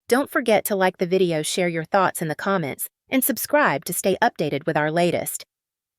Don't forget to like the video, share your thoughts in the comments, and subscribe to stay updated with our latest.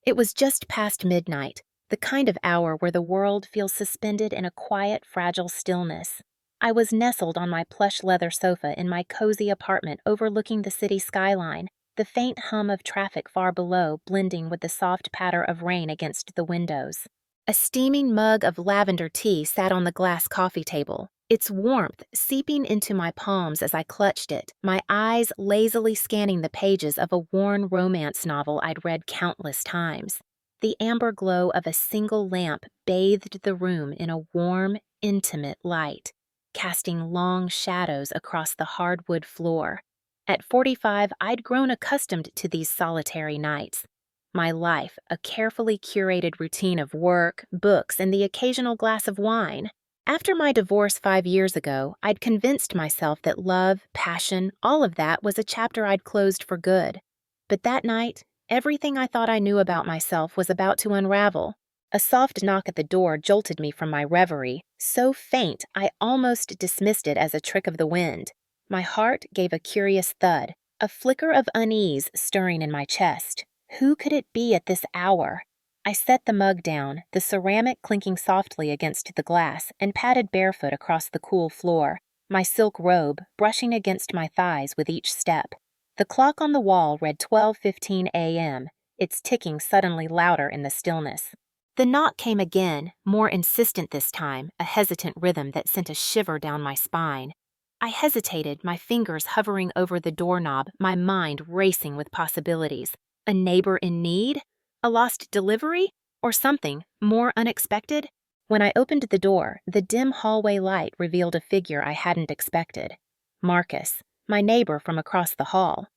It was just past midnight, the kind of hour where the world feels suspended in a quiet, fragile stillness. I was nestled on my plush leather sofa in my cozy apartment overlooking the city skyline, the faint hum of traffic far below blending with the soft patter of rain against the windows. A steaming mug of lavender tea sat on the glass coffee table, its warmth seeping into my palms as I clutched it, my eyes lazily scanning the pages of a worn romance novel I'd read countless times. The amber glow of a single lamp bathed the room in a warm, intimate light, casting long shadows across the hardwood floor. At 45, I'd grown accustomed to these solitary nights. My life, a carefully curated routine of work, books, and the occasional glass of wine. After my divorce 5 years ago, I'd convinced myself that love, passion, all of that was a chapter I'd closed for good. But that night, everything I thought I knew about myself was about to unravel. A soft knock at the door jolted me from my reverie, so faint I almost dismissed it as a trick of the wind. My heart gave a curious thud, a flicker of unease stirring in my chest. Who could it be at this hour? I set the mug down, the ceramic clinking softly against the glass, and padded barefoot across the cool floor, my silk robe brushing against my thighs with each step. The clock on the wall read 12:15 a.m., its ticking suddenly louder in the stillness. The knock came again, more insistent this time, a hesitant rhythm that sent a shiver down my spine. I hesitated, my fingers hovering over the doorknob, my mind racing with possibilities. A neighbor in need? A lost delivery? Or something more unexpected? When I opened the door, the dim hallway light revealed a figure I hadn't expected. Marcus, my neighbor from across the hall.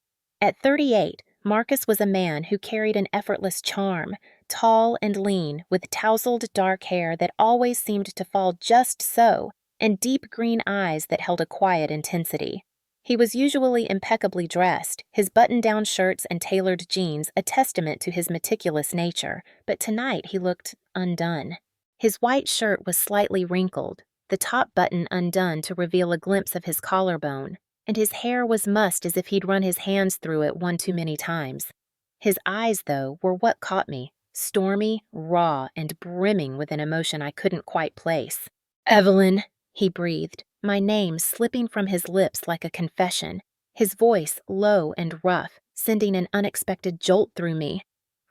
At 38, Marcus was a man who carried an effortless charm, tall and lean, with tousled dark hair that always seemed to fall just so, and deep green eyes that held a quiet intensity. He was usually impeccably dressed, his button-down shirts and tailored jeans a testament to his meticulous nature, but tonight he looked undone. His white shirt was slightly wrinkled, the top button undone to reveal a glimpse of his collarbone, and his hair was mussed as if he'd run his hands through it one too many times. His eyes, though, were what caught me, stormy, raw, and brimming with an emotion I couldn't quite place. "Evelyn," he breathed, my name slipping from his lips like a confession, his voice low and rough, sending an unexpected jolt through me.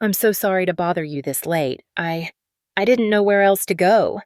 "I'm so sorry to bother you this late. I didn't know where else to go."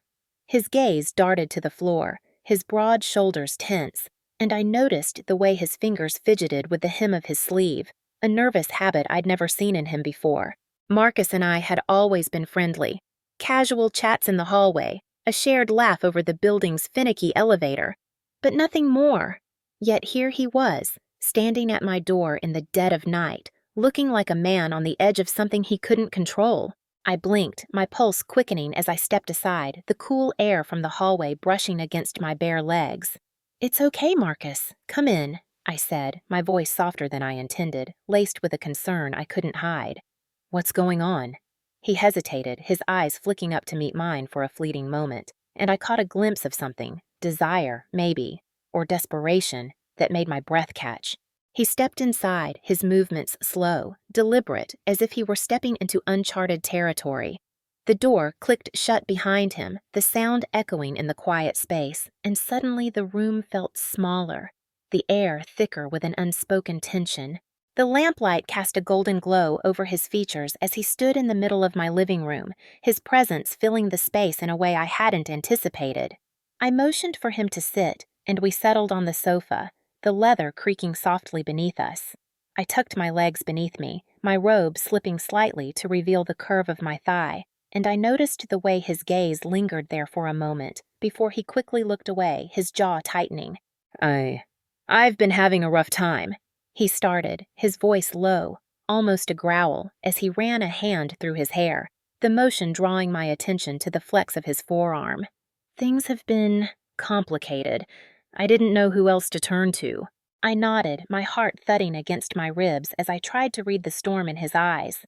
His gaze darted to the floor, his broad shoulders tense, and I noticed the way his fingers fidgeted with the hem of his sleeve, a nervous habit I'd never seen in him before. Marcus and I had always been friendly. Casual chats in the hallway, a shared laugh over the building's finicky elevator, but nothing more. Yet here he was, standing at my door in the dead of night, looking like a man on the edge of something he couldn't control. I blinked, my pulse quickening as I stepped aside, the cool air from the hallway brushing against my bare legs. "It's okay, Marcus. Come in," I said, my voice softer than I intended, laced with a concern I couldn't hide. "What's going on?" He hesitated, his eyes flicking up to meet mine for a fleeting moment, and I caught a glimpse of something, desire, maybe, or desperation, that made my breath catch. He stepped inside, his movements slow, deliberate, as if he were stepping into uncharted territory. The door clicked shut behind him, the sound echoing in the quiet space, and suddenly the room felt smaller, the air thicker with an unspoken tension. The lamplight cast a golden glow over his features as he stood in the middle of my living room, his presence filling the space in a way I hadn't anticipated. I motioned for him to sit, and we settled on the sofa, the leather creaking softly beneath us. I tucked my legs beneath me, my robe slipping slightly to reveal the curve of my thigh, and I noticed the way his gaze lingered there for a moment, before he quickly looked away, his jaw tightening. I've been having a rough time," he started, his voice low, almost a growl, as he ran a hand through his hair, the motion drawing my attention to the flex of his forearm. "Things have been complicated. I didn't know who else to turn to." I nodded, my heart thudding against my ribs as I tried to read the storm in his eyes.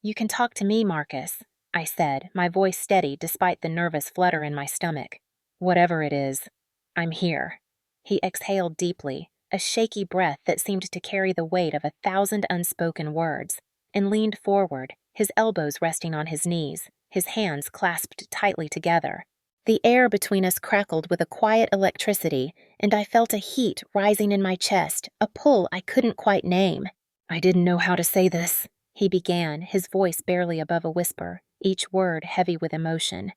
"You can talk to me, Marcus," I said, my voice steady despite the nervous flutter in my stomach. "Whatever it is, I'm here." He exhaled deeply, a shaky breath that seemed to carry the weight of 1,000 unspoken words, and leaned forward, his elbows resting on his knees, his hands clasped tightly together. The air between us crackled with a quiet electricity, and I felt a heat rising in my chest, a pull I couldn't quite name. "I didn't know how to say this," he began, his voice barely above a whisper, each word heavy with emotion.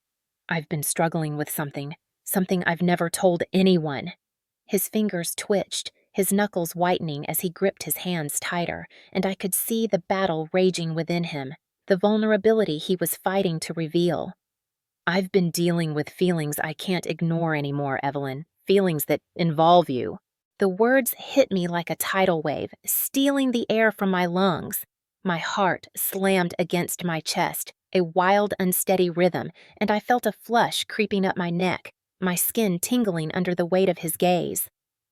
"I've been struggling with something I've never told anyone." His fingers twitched, his knuckles whitening as he gripped his hands tighter, and I could see the battle raging within him, the vulnerability he was fighting to reveal. "I've been dealing with feelings I can't ignore anymore, Evelyn. Feelings that involve you." The words hit me like a tidal wave, stealing the air from my lungs. My heart slammed against my chest, a wild, unsteady rhythm, and I felt a flush creeping up my neck, my skin tingling under the weight of his gaze.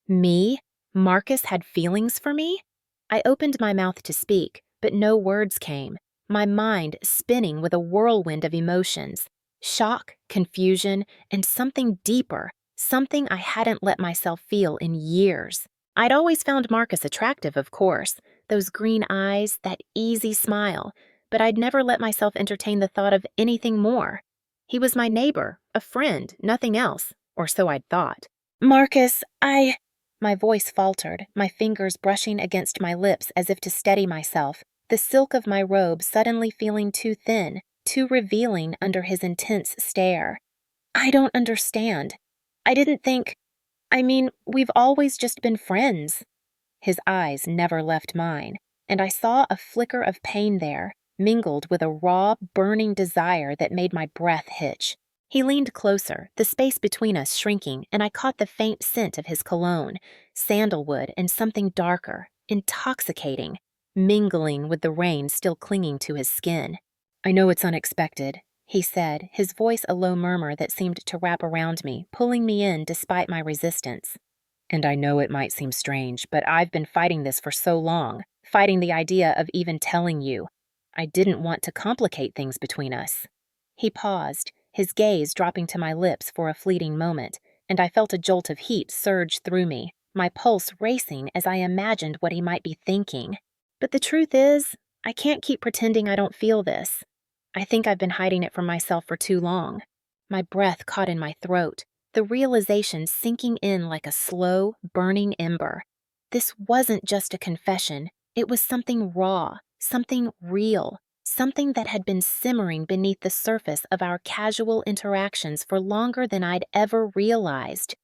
Me? Marcus had feelings for me? I opened my mouth to speak, but no words came, my mind spinning with a whirlwind of emotions. Shock, confusion, and something deeper, something I hadn't let myself feel in years. I'd always found Marcus attractive, of course, those green eyes, that easy smile, but I'd never let myself entertain the thought of anything more. He was my neighbor, a friend, nothing else, or so I'd thought. "Marcus, My voice faltered, my fingers brushing against my lips as if to steady myself, the silk of my robe suddenly feeling too thin, too revealing under his intense stare. "I don't understand. I didn't think. We've always just been friends." His eyes never left mine, and I saw a flicker of pain there, mingled with a raw, burning desire that made my breath hitch. He leaned closer, the space between us shrinking, and I caught the faint scent of his cologne, sandalwood and something darker, intoxicating, mingling with the rain still clinging to his skin. "I know it's unexpected," he said, his voice a low murmur that seemed to wrap around me, pulling me in despite my resistance. "And I know it might seem strange, but I've been fighting this for so long, fighting the idea of even telling you. I didn't want to complicate things between us." He paused, his gaze dropping to my lips for a fleeting moment, and I felt a jolt of heat surge through me, my pulse racing as I imagined what he might be thinking. But the truth is, I can't keep pretending I don't feel this. I think I've been hiding it from myself for too long. My breath caught in my throat, the realization sinking in like a slow, burning ember. This wasn't just a confession, it was something raw, something real, something that had been simmering beneath the surface of our casual interactions for longer than I'd ever realized.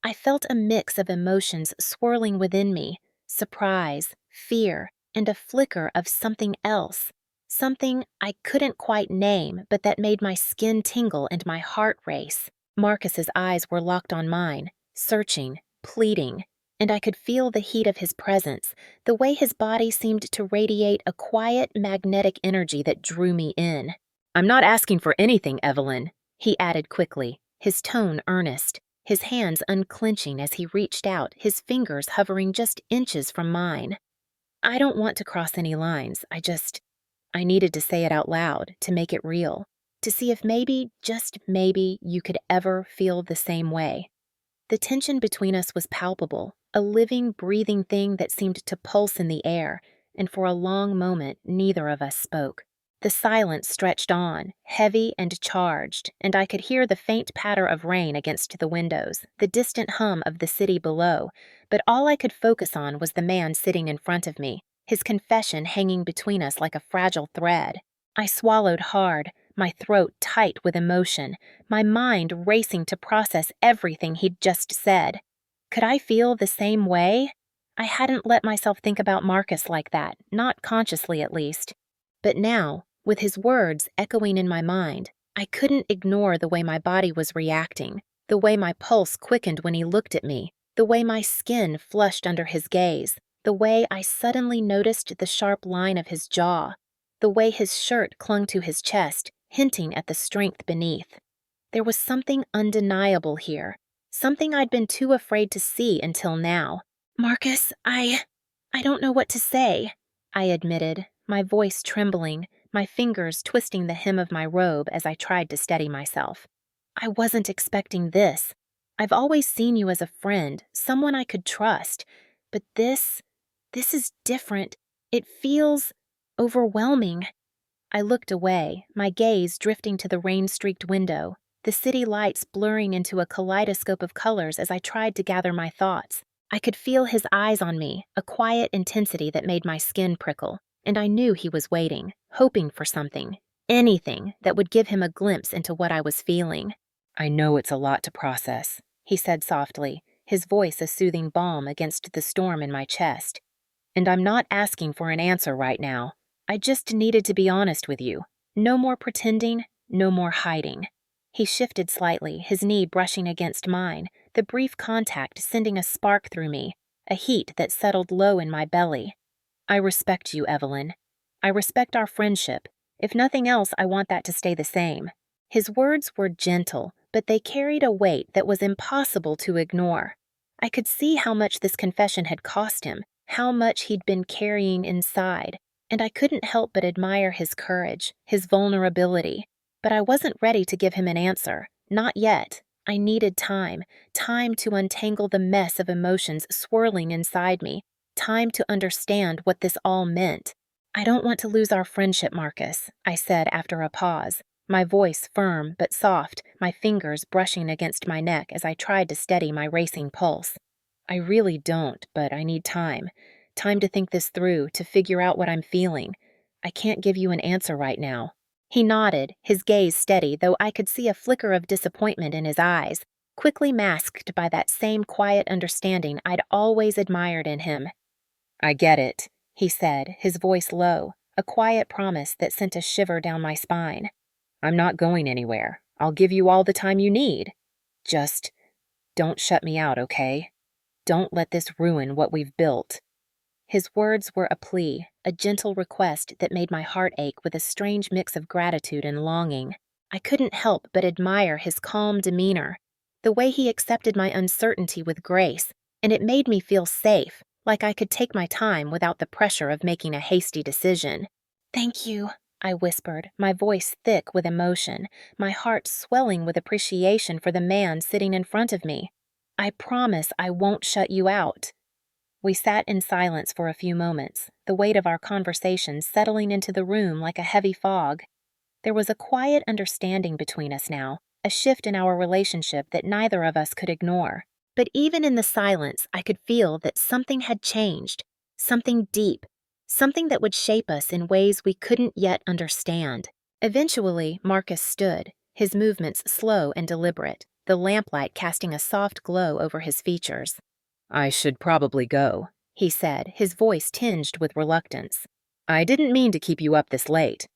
I felt a mix of emotions swirling within me, surprise, fear, and a flicker of something else. Something I couldn't quite name, but that made my skin tingle and my heart race. Marcus's eyes were locked on mine, searching, pleading, and I could feel the heat of his presence, the way his body seemed to radiate a quiet, magnetic energy that drew me in. "I'm not asking for anything, Evelyn," he added quickly, his tone earnest, his hands unclenching as he reached out, his fingers hovering just inches from mine. "I don't want to cross any lines, I needed to say it out loud, to make it real, to see if maybe, just maybe, you could ever feel the same way." The tension between us was palpable, a living, breathing thing that seemed to pulse in the air, and for a long moment neither of us spoke. The silence stretched on, heavy and charged, and I could hear the faint patter of rain against the windows, the distant hum of the city below, but all I could focus on was the man sitting in front of me, his confession hanging between us like a fragile thread. I swallowed hard, my throat tight with emotion, my mind racing to process everything he'd just said. Could I feel the same way? I hadn't let myself think about Marcus like that, not consciously at least. But now, with his words echoing in my mind, I couldn't ignore the way my body was reacting, the way my pulse quickened when he looked at me, the way my skin flushed under his gaze, the way I suddenly noticed the sharp line of his jaw, the way his shirt clung to his chest, hinting at the strength beneath. There was something undeniable here, something I'd been too afraid to see until now. "Marcus, I don't know what to say," I admitted, my voice trembling, my fingers twisting the hem of my robe as I tried to steady myself. "I wasn't expecting this. I've always seen you as a friend, someone I could trust, But this is different. It feels overwhelming. I looked away, my gaze drifting to the rain-streaked window, the city lights blurring into a kaleidoscope of colors as I tried to gather my thoughts. I could feel his eyes on me, a quiet intensity that made my skin prickle, and I knew he was waiting, hoping for something, anything that would give him a glimpse into what I was feeling. "I know it's a lot to process," he said softly, his voice a soothing balm against the storm in my chest. "And I'm not asking for an answer right now. I just needed to be honest with you. No more pretending, no more hiding." He shifted slightly, his knee brushing against mine, the brief contact sending a spark through me, a heat that settled low in my belly. "I respect you, Evelyn. I respect our friendship. If nothing else, I want that to stay the same." His words were gentle, but they carried a weight that was impossible to ignore. I could see how much this confession had cost him, how much he'd been carrying inside, and I couldn't help but admire his courage, his vulnerability. But I wasn't ready to give him an answer. Not yet. I needed time to untangle the mess of emotions swirling inside me, time to understand what this all meant. "I don't want to lose our friendship, Marcus," I said after a pause, my voice firm but soft, my fingers brushing against my neck as I tried to steady my racing pulse. "I really don't, but I need time. Time to think this through, to figure out what I'm feeling. I can't give you an answer right now." He nodded, his gaze steady, though I could see a flicker of disappointment in his eyes, quickly masked by that same quiet understanding I'd always admired in him. "I get it," he said, his voice low, a quiet promise that sent a shiver down my spine. "I'm not going anywhere. I'll give you all the time you need. Just don't shut me out, okay? Don't let this ruin what we've built." His words were a plea, a gentle request that made my heart ache with a strange mix of gratitude and longing. I couldn't help but admire his calm demeanor, the way he accepted my uncertainty with grace, and it made me feel safe, like I could take my time without the pressure of making a hasty decision. "Thank you," I whispered, my voice thick with emotion, my heart swelling with appreciation for the man sitting in front of me. "I promise I won't shut you out." We sat in silence for a few moments, the weight of our conversation settling into the room like a heavy fog. There was a quiet understanding between us now, a shift in our relationship that neither of us could ignore. But even in the silence, I could feel that something had changed, something deep, something that would shape us in ways we couldn't yet understand. Eventually, Marcus stood, his movements slow and deliberate, the lamplight casting a soft glow over his features. "I should probably go," he said, his voice tinged with reluctance. "I didn't mean to keep you up this late."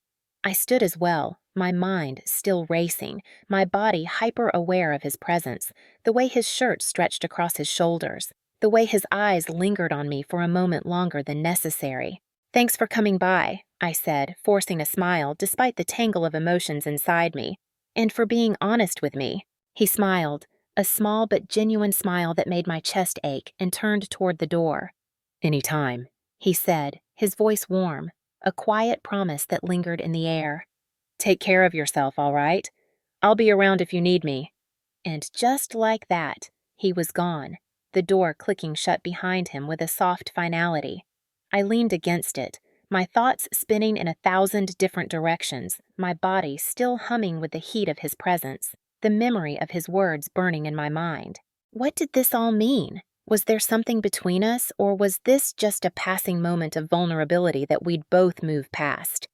I stood as well, my mind still racing, my body hyper-aware of his presence, the way his shirt stretched across his shoulders, the way his eyes lingered on me for a moment longer than necessary. "Thanks for coming by," I said, forcing a smile despite the tangle of emotions inside me. "And for being honest with me." He smiled, a small but genuine smile that made my chest ache, and turned toward the door. "Anytime," he said, his voice warm, a quiet promise that lingered in the air. "Take care of yourself, all right? I'll be around if you need me." And just like that, he was gone, the door clicking shut behind him with a soft finality. I leaned against it, my thoughts spinning in 1,000 different directions, my body still humming with the heat of his presence, the memory of his words burning in my mind. What did this all mean? Was there something between us, or was this just a passing moment of vulnerability that we'd both move past?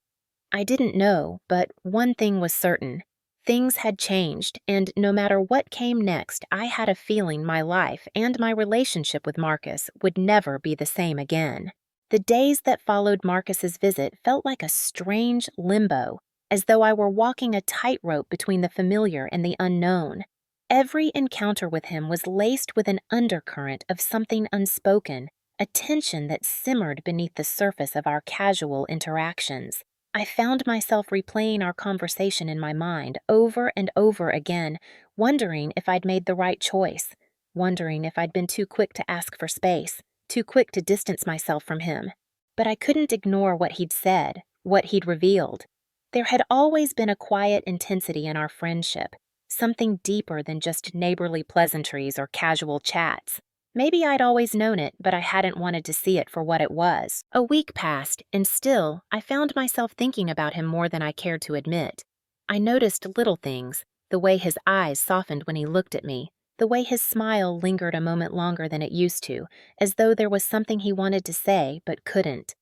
I didn't know, but one thing was certain. Things had changed, and no matter what came next, I had a feeling my life and my relationship with Marcus would never be the same again. The days that followed Marcus's visit felt like a strange limbo, as though I were walking a tightrope between the familiar and the unknown. Every encounter with him was laced with an undercurrent of something unspoken, a tension that simmered beneath the surface of our casual interactions. I found myself replaying our conversation in my mind over and over again, wondering if I'd made the right choice, wondering if I'd been too quick to ask for space, too quick to distance myself from him. But I couldn't ignore what he'd said, what he'd revealed. There had always been a quiet intensity in our friendship, something deeper than just neighborly pleasantries or casual chats. Maybe I'd always known it, but I hadn't wanted to see it for what it was. A week passed, and still, I found myself thinking about him more than I cared to admit. I noticed little things, the way his eyes softened when he looked at me, the way his smile lingered a moment longer than it used to, as though there was something he wanted to say but couldn't.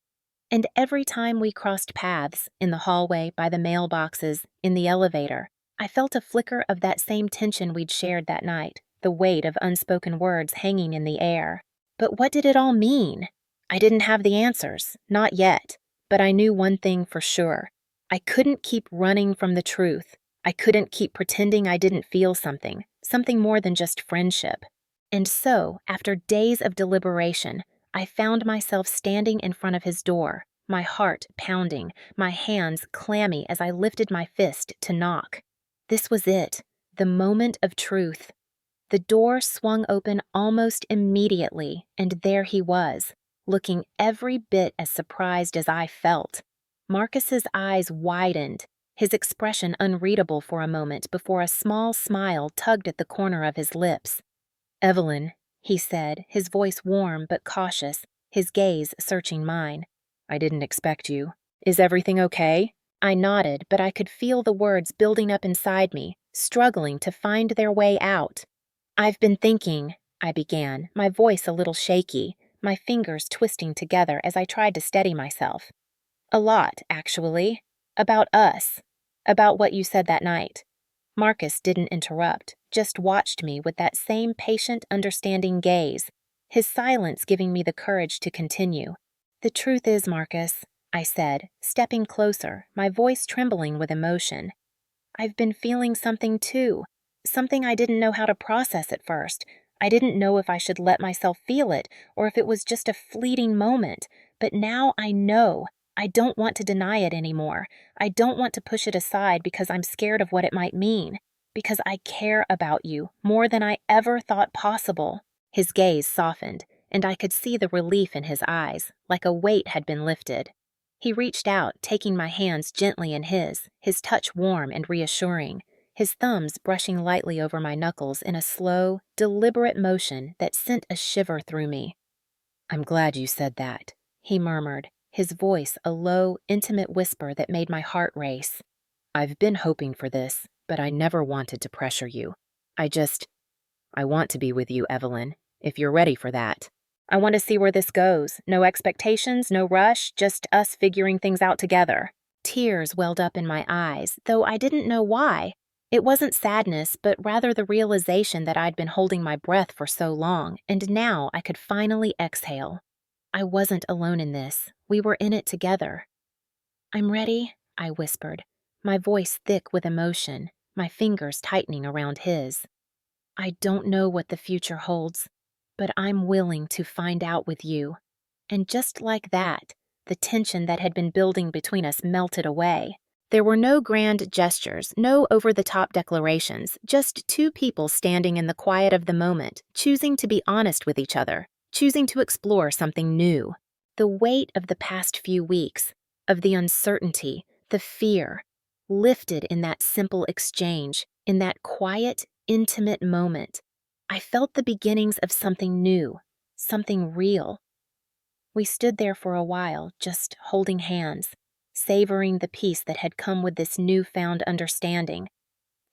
And every time we crossed paths, in the hallway, by the mailboxes, in the elevator, I felt a flicker of that same tension we'd shared that night, the weight of unspoken words hanging in the air. But what did it all mean? I didn't have the answers, not yet, but I knew one thing for sure. I couldn't keep running from the truth. I couldn't keep pretending I didn't feel something more than just friendship. And so, after days of deliberation, I found myself standing in front of his door, my heart pounding, my hands clammy as I lifted my fist to knock. This was it, the moment of truth. The door swung open almost immediately, and there he was, looking every bit as surprised as I felt. Marcus's eyes widened, his expression unreadable for a moment before a small smile tugged at the corner of his lips. "Evelyn," he said, his voice warm but cautious, his gaze searching mine. "I didn't expect you. Is everything okay?" I nodded, but I could feel the words building up inside me, struggling to find their way out. "I've been thinking," I began, my voice a little shaky, my fingers twisting together as I tried to steady myself. "A lot, actually. About us. About what you said that night." Marcus didn't interrupt, just watched me with that same patient, understanding gaze, his silence giving me the courage to continue. "The truth is, Marcus," I said, stepping closer, my voice trembling with emotion, "I've been feeling something too, something I didn't know how to process at first. I didn't know if I should let myself feel it or if it was just a fleeting moment, but now I know. I don't want to deny it anymore. I don't want to push it aside because I'm scared of what it might mean, because I care about you more than I ever thought possible." His gaze softened, and I could see the relief in his eyes, like a weight had been lifted. He reached out, taking my hands gently in his touch warm and reassuring, his thumbs brushing lightly over my knuckles in a slow, deliberate motion that sent a shiver through me. "I'm glad you said that," he murmured, his voice a low, intimate whisper that made my heart race. "I've been hoping for this, but I never wanted to pressure you. I want to be with you, Evelyn, if you're ready for that. I want to see where this goes. No expectations, no rush, just us figuring things out together." Tears welled up in my eyes, though I didn't know why. It wasn't sadness, but rather the realization that I'd been holding my breath for so long, and now I could finally exhale. I wasn't alone in this. We were in it together. "I'm ready," I whispered, my voice thick with emotion, my fingers tightening around his. "I don't know what the future holds, but I'm willing to find out with you." And just like that, the tension that had been building between us melted away. There were no grand gestures, no over-the-top declarations, just two people standing in the quiet of the moment, choosing to be honest with each other, choosing to explore something new. The weight of the past few weeks, of the uncertainty, the fear, lifted in that simple exchange, in that quiet, intimate moment. I felt the beginnings of something new, something real. We stood there for a while, just holding hands, savoring the peace that had come with this newfound understanding.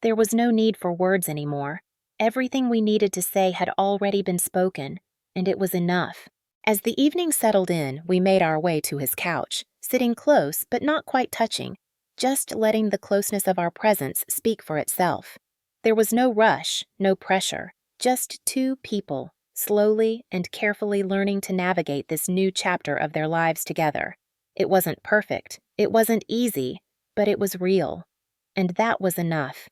There was no need for words anymore. Everything we needed to say had already been spoken, and it was enough. As the evening settled in, we made our way to his couch, sitting close but not quite touching, just letting the closeness of our presence speak for itself. There was no rush, no pressure, just two people, slowly and carefully learning to navigate this new chapter of their lives together. It wasn't perfect, it wasn't easy, but it was real. And that was enough.